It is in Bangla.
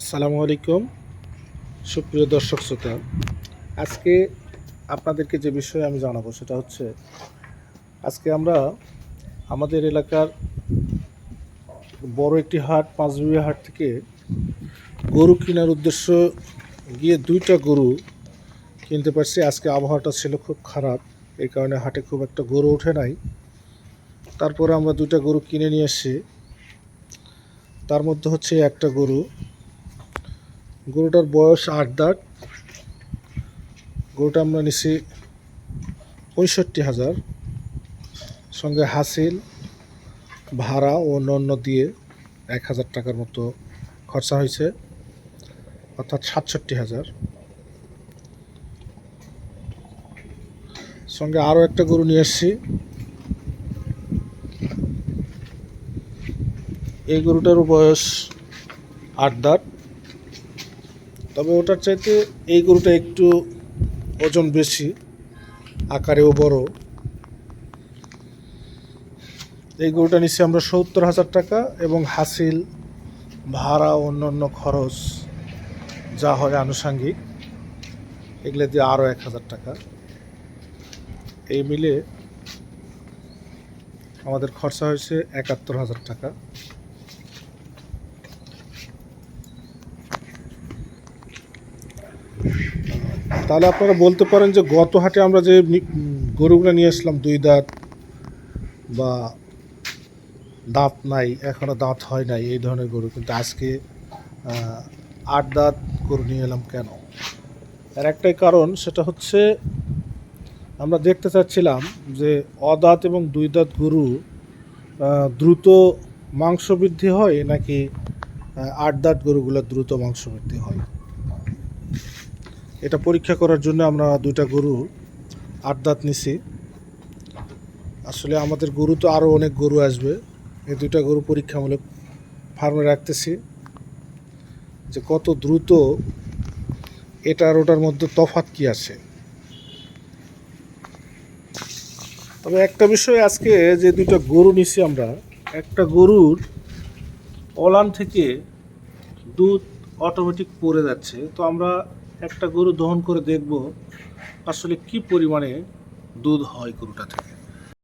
আসসালামু আলাইকুম সুপ্রিয় দর্শক শ্রোতা। আজকে আপনাদেরকে যে বিষয়ে আমি জানাবো সেটা হচ্ছে, আজকে আমরা আমাদের এলাকার বড় একটি হাট, পাঁচবিবি হাট থেকে গরু কেনার উদ্দেশ্য গিয়ে দুইটা গরু কিনতে পারছি। আজকে আবহাওয়াটা ছিল খুব খারাপ, এই কারণে হাটে খুব একটা গরু ওঠে নাই। তারপরে আমরা দুইটা গরু কিনে নিয়ে এসেছি। তার মধ্যে হচ্ছে একটা গরুটার বয়স 8 দাঁত। গরুটা আমরা নিছি 65,000, সঙ্গে হাসিল, ভাড়া ও অন্য দিয়ে 1,000 টাকার মতো খরচা হয়েছে, অর্থাৎ 67,000। সঙ্গে আরও একটা গরু নিয়ে এসেছি। এই গরুটারও বয়স 8 দাঁত, তবে ওটার চাইতে এই গরুটা একটু ওজন বেশি, আকারেও বড়। এই গরুটা নিচ্ছি আমরা 70,000 টাকা, এবং হাসিল, ভাড়া, অন্যান্য খরচ যা হয় আনুষাঙ্গিক, এগুলো দিয়ে আরও 1,000 টাকা। এই মিলে আমাদের খরচা হয়েছে 71,000 টাকা। তাহলে আপনারা বলতে পারেন যে গত হাটে আমরা যে গরুগুলো নিয়ে আসলাম 2 দাঁত বা দাঁত নাই, এখনও দাঁত হয় নাই, এই ধরনের গরু, কিন্তু আজকে 8 দাঁত গরু নিয়ে এলাম কেন? এর একটাই কারণ, সেটা হচ্ছে আমরা দেখতে চাচ্ছিলাম যে অদাঁত এবং 2 দাঁত গরু দ্রুত মাংস বৃদ্ধি হয় নাকি 8 দাঁত গরুগুলো দ্রুত মাংস বৃদ্ধি হয়। এটা পরীক্ষা করার জন্য আমরা 2টা গরু 8 দাঁত নিছি। আসলে আমাদের গরু তো আরও অনেক গরু আসবে, এই 2টা গরু পরীক্ষামূলক ফার্মে রাখতেছি যে কত দ্রুত এটার ওটার মধ্যে তফাৎ কি আছে। তবে একটা বিষয়, আজকে যে 2টা গরু নিছি আমরা, একটা গরুর ওলান থেকে দুধ অটোমেটিক পড়ে যাচ্ছে। তো আমরা একটা গরু দহন করে দেখব আসলে কি পরিমাণে দুধ হয় গরুটা থেকে।